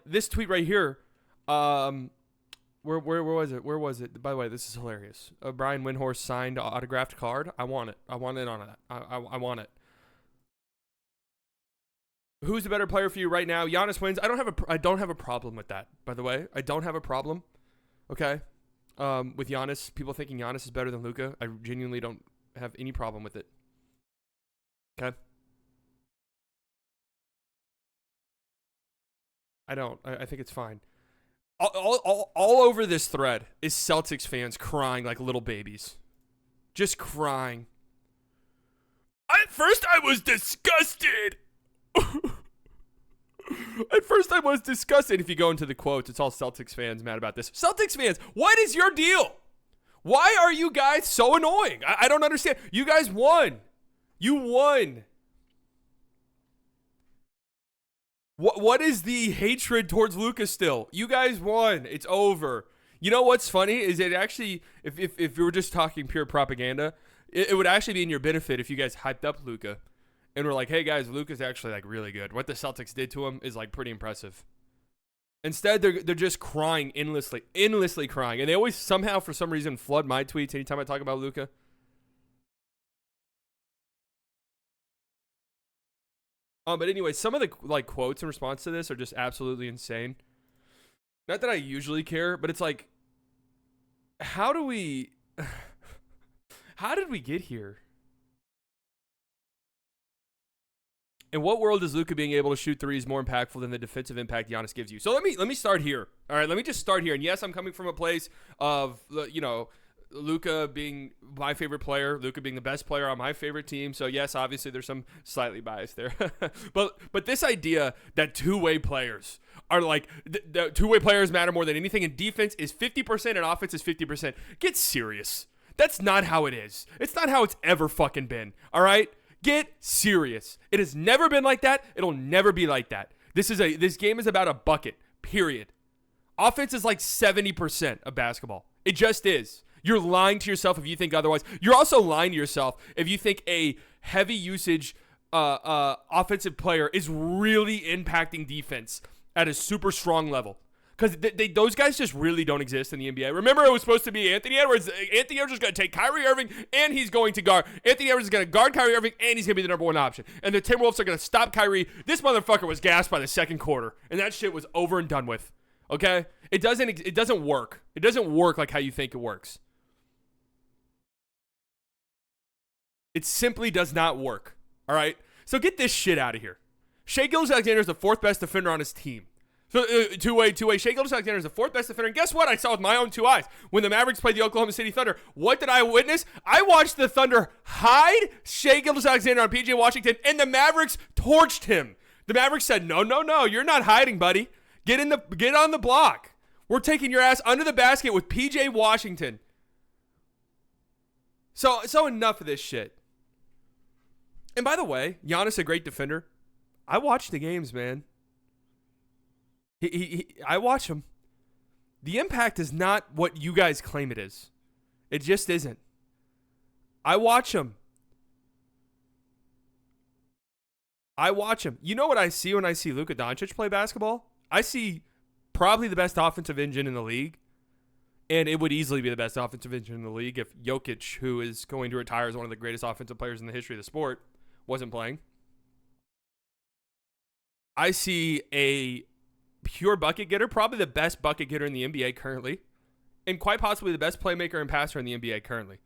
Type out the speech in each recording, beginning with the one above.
this tweet right here. Where was it? Where was it? By the way, this is hilarious. Brian Windhorst signed autographed card. I want it. I want it on that. I want it. Who's the better player for you right now? Giannis wins. I don't have a problem with that. By the way, I don't have a problem. Okay, with Giannis, people thinking Giannis is better than Luka. I genuinely don't have any problem with it. Okay. I don't. I think it's fine. All over this thread is Celtics fans crying like little babies. Just crying. At first I was disgusted. At first I was disgusted. If you go into the quotes, it's all Celtics fans mad about this. Celtics fans, what is your deal? Why are you guys so annoying? I don't understand. You guys won. You won. What is the hatred towards Luka still? You guys won. It's over. You know what's funny is it actually, if we were just talking pure propaganda, it would actually be in your benefit if you guys hyped up Luka and were like, hey guys, Luka's actually like really good. What the Celtics did to him is like pretty impressive. Instead, they're just crying endlessly crying. And they always somehow, for some reason, flood my tweets anytime I talk about Luka. But anyway, some of the like quotes in response to this are just absolutely insane. Not that I usually care, but it's like, how did we get here? In what world is Luka being able to shoot threes more impactful than the defensive impact Giannis gives you? So let me start here. All right, let me just start here. And yes, I'm coming from a place of, Luka being my favorite player, Luka being the best player on my favorite team. So yes, obviously there's some slightly bias there. but this idea that two-way players are like, the two-way players matter more than anything, and defense is 50% and offense is 50%. Get serious. That's not how it is. It's not how it's ever fucking been. All right? Get serious. It has never been like that. It'll never be like that. This game is about a bucket, period. Offense is like 70% of basketball. It just is. You're lying to yourself if you think otherwise. You're also lying to yourself if you think a heavy usage offensive player is really impacting defense at a super strong level. Because those guys just really don't exist in the NBA. Remember, it was supposed to be Anthony Edwards. Anthony Edwards is going to take Kyrie Irving, and he's going to guard. Anthony Edwards is going to guard Kyrie Irving, and he's going to be the number one option. And the Timberwolves are going to stop Kyrie. This motherfucker was gassed by the second quarter, and that shit was over and done with. Okay? It doesn't work. It doesn't work like how you think it works. It simply does not work. All right? So get this shit out of here. Shai Gilgeous-Alexander is the fourth best defender on his team. So two-way. Shai Gilgeous-Alexander is the fourth best defender. And guess what? I saw with my own two eyes. When the Mavericks played the Oklahoma City Thunder, what did I witness? I watched the Thunder hide Shai Gilgeous-Alexander on P.J. Washington, and the Mavericks torched him. The Mavericks said, no, you're not hiding, buddy. Get on the block. We're taking your ass under the basket with P.J. Washington. So enough of this shit. And by the way, Giannis a great defender. I watch the games, man. I watch them. The impact is not what you guys claim it is. It just isn't. I watch them. You know what I see when I see Luka Doncic play basketball? I see probably the best offensive engine in the league. And it would easily be the best offensive engine in the league if Jokic, who is going to retire as one of the greatest offensive players in the history of the sport, wasn't playing. I see a pure bucket getter, probably the best bucket getter in the NBA currently, and quite possibly the best playmaker and passer in the NBA currently.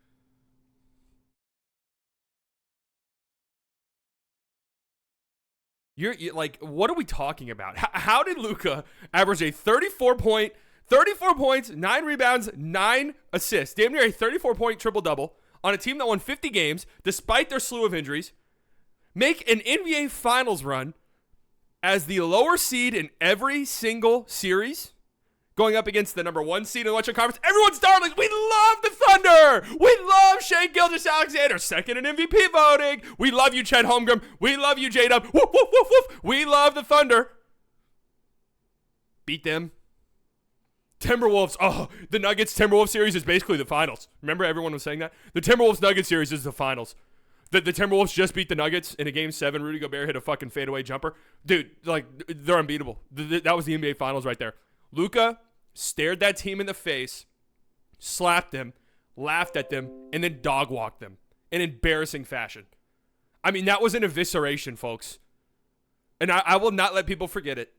You're like, what are we talking about? How did Luka average a 34 points, 9 rebounds, 9 assists, damn near a 34-point triple-double on a team that won 50 games despite their slew of injuries, make an NBA Finals run as the lower seed in every single series, going up against the number 1 seed in the Western Conference? Everyone's darling. We love the Thunder. We love Shai Gilgeous-Alexander, second in MVP voting. We love you, Chet Holmgren. We love you, J-Dub. Woof, woof, woof, woof. We love the Thunder. Beat them. Timberwolves. Oh, the Nuggets-Timberwolves series is basically the finals. Remember everyone was saying that? The Timberwolves-Nuggets series is the finals. The Timberwolves just beat the Nuggets in a game 7. Rudy Gobert hit a fucking fadeaway jumper. Dude, like, they're unbeatable. That was the NBA Finals right there. Luka stared that team in the face, slapped them, laughed at them, and then dog walked them in embarrassing fashion. I mean, that was an evisceration, folks. And I will not let people forget it.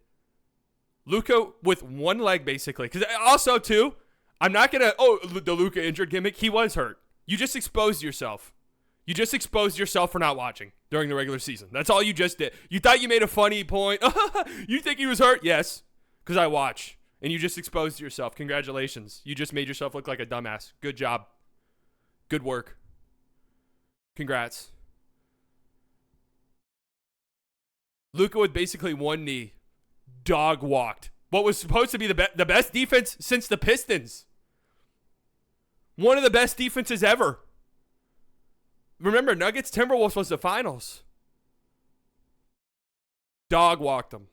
Luka with one leg, basically. Because also, too, I'm not going to, the Luka injured gimmick. He was hurt. You just exposed yourself. You just exposed yourself for not watching during the regular season. That's all you just did. You thought you made a funny point. You think he was hurt? Yes, because I watch. And you just exposed yourself. Congratulations. You just made yourself look like a dumbass. Good job. Good work. Congrats. Luka with basically one knee dog walked what was supposed to be the best defense since the Pistons. One of the best defenses ever. Remember, Nuggets Timberwolves was the finals. Dog walked them.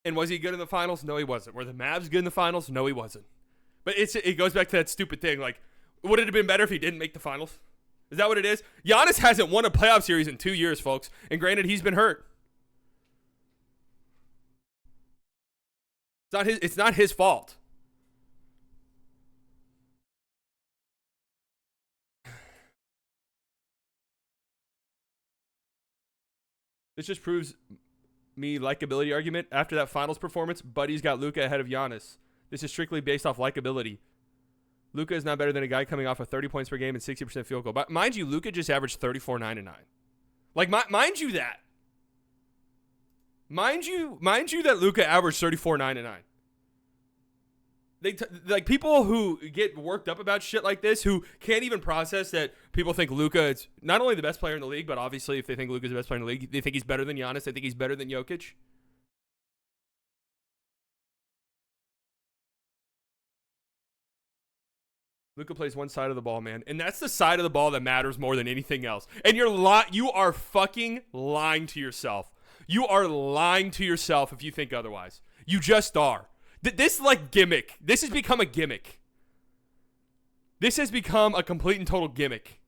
And was he good in the finals? No, he wasn't. Were the Mavs good in the finals? No, he wasn't. But it goes back to that stupid thing. Like, would it have been better if he didn't make the finals? Is that what it is? Giannis hasn't won a playoff series in 2 years, folks. And granted, he's been hurt. It's not his fault. This just proves me likability argument. After that finals performance, Buddy's got Luka ahead of Giannis. This is strictly based off likability. Luka is not better than a guy coming off of 30 points per game and 60% field goal. But mind you, Luka just averaged 34, 9, and 9. Like, mind you that. Mind you that Luka averaged 34, 9, and 9. Like, people who get worked up about shit like this, who can't even process that people think Luka is not only the best player in the league, but obviously if they think Luka's the best player in the league, they think he's better than Giannis. They think he's better than Jokic. Luka plays one side of the ball, man. And that's the side of the ball that matters more than anything else. And you are fucking lying to yourself. You are lying to yourself if you think otherwise. You just are. This, like, gimmick. This has become a gimmick. This has become a complete and total gimmick.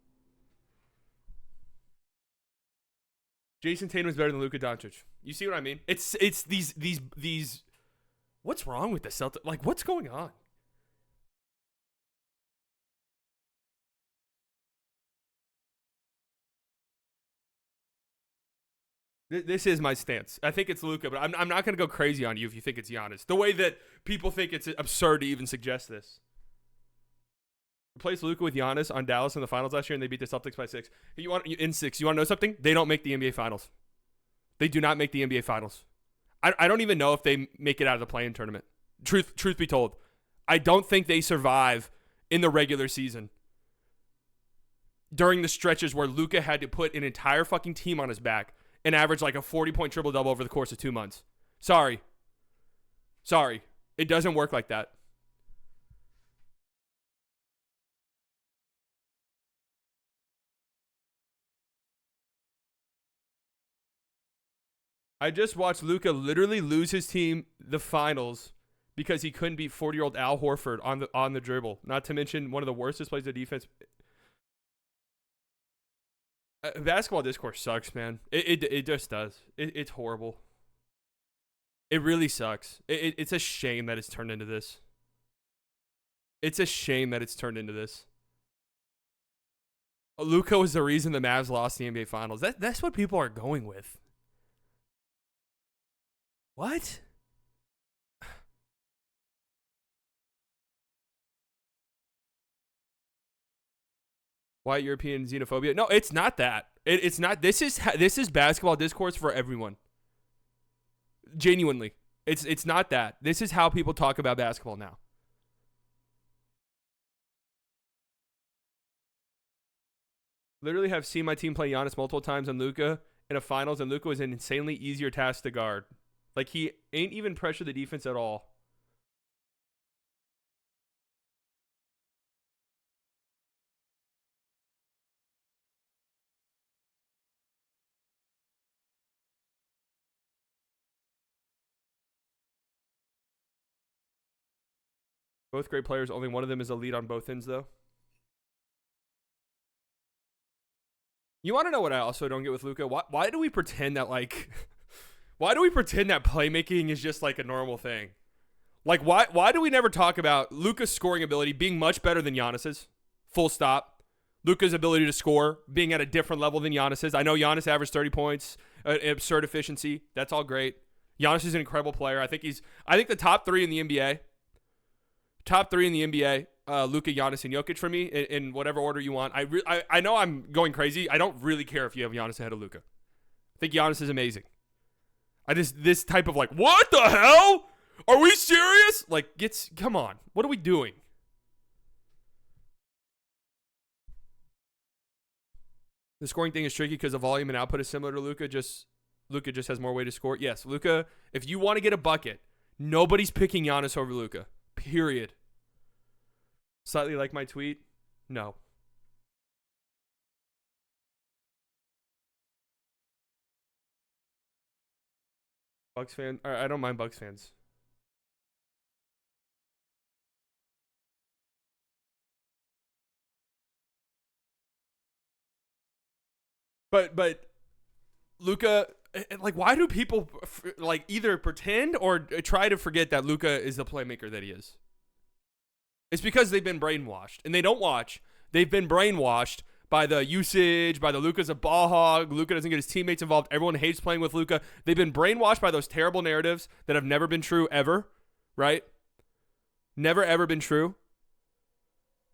Jason Tatum is better than Luka Doncic. You see what I mean? It's these. What's wrong with the Celtics? Like, what's going on? This is my stance. I think it's Luka, but I'm not going to go crazy on you if you think it's Giannis. The way that people think it's absurd to even suggest this. Replace Luka with Giannis on Dallas in the finals last year, and they beat the Celtics by 6. You want to know something? They don't make the NBA finals. They do not make the NBA finals. I don't even know if they make it out of the play-in tournament. Truth be told, I don't think they survive in the regular season. During the stretches where Luka had to put an entire fucking team on his back and average like a 40-point triple-double over the course of 2 months. Sorry. It doesn't work like that. I just watched Luka literally lose his team the finals because he couldn't beat 40-year-old Al Horford on the dribble. Not to mention one of the worst displays of defense. Basketball discourse sucks, man. It just does. It's horrible. It really sucks. It's a shame that it's turned into this. It's a shame that it's turned into this. Luka was the reason the Mavs lost the NBA Finals. That's what people are going with. What? White European xenophobia? No, it's not that. It's not. This is basketball discourse for everyone. Genuinely, it's not that. This is how people talk about basketball now. Literally have seen my team play Giannis multiple times on Luka in a finals, and Luka was an insanely easier task to guard. Like, he ain't even pressured the defense at all. Both great players. Only one of them is elite on both ends, though. You want to know what I also don't get with Luka? Why do we pretend that, like, why do we pretend that playmaking is just like a normal thing? Like, why do we never talk about Luka's scoring ability being much better than Giannis's? Full stop. Luka's ability to score being at a different level than Giannis's. I know Giannis averaged 30 points, absurd efficiency. That's all great. Giannis is an incredible player. I think the top three in the NBA. Top three in the NBA. Luka, Giannis, and Jokic for me in whatever order you want. I know I'm going crazy. I don't really care if you have Giannis ahead of Luka. I think Giannis is amazing. This type of like, what the hell? Are we serious? Like, come on. What are we doing? The scoring thing is tricky because the volume and output is similar to Luka. Luka just has more way to score. Yes, Luka, if you want to get a bucket, nobody's picking Giannis over Luka. Period. Slightly like my tweet? No. Bucks fan? I don't mind Bucks fans. But Luka, like, why do people like either pretend or try to forget that Luka is the playmaker that he is? It's because they've been brainwashed, and they don't watch. They've been brainwashed by the usage, by the Luka's a ball hog. Luka doesn't get his teammates involved. Everyone hates playing with Luka. They've been brainwashed by those terrible narratives that have never been true ever, right? Never ever been true.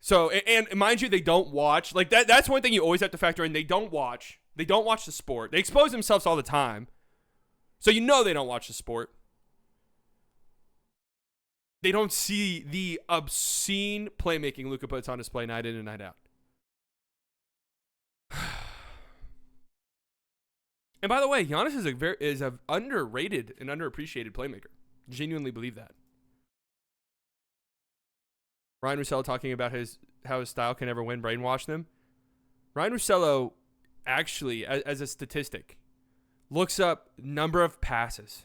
So, and mind you, they don't watch. Like that's one thing you always have to factor in. They don't watch. They don't watch the sport. They expose themselves all the time. So you know they don't watch the sport. They don't see the obscene playmaking Luka puts on display night in and night out. And by the way, Giannis is a underrated and underappreciated playmaker. Genuinely believe that. Ryan Russillo talking about how his style can never win, brainwash them. Ryan Russillo actually, as a statistic, looks up number of passes.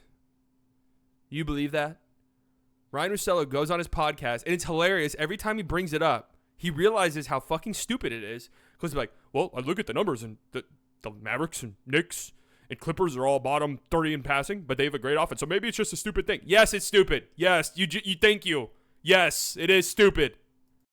You believe that? Ryan Russillo goes on his podcast, and it's hilarious. Every time he brings it up, he realizes how fucking stupid it is. Because he's like, well, I look at the numbers, and the Mavericks and Knicks and Clippers are all bottom 30 in passing, but they have a great offense. So maybe it's just a stupid thing. Yes, it's stupid. Yes, you thank you. Yes, it is stupid.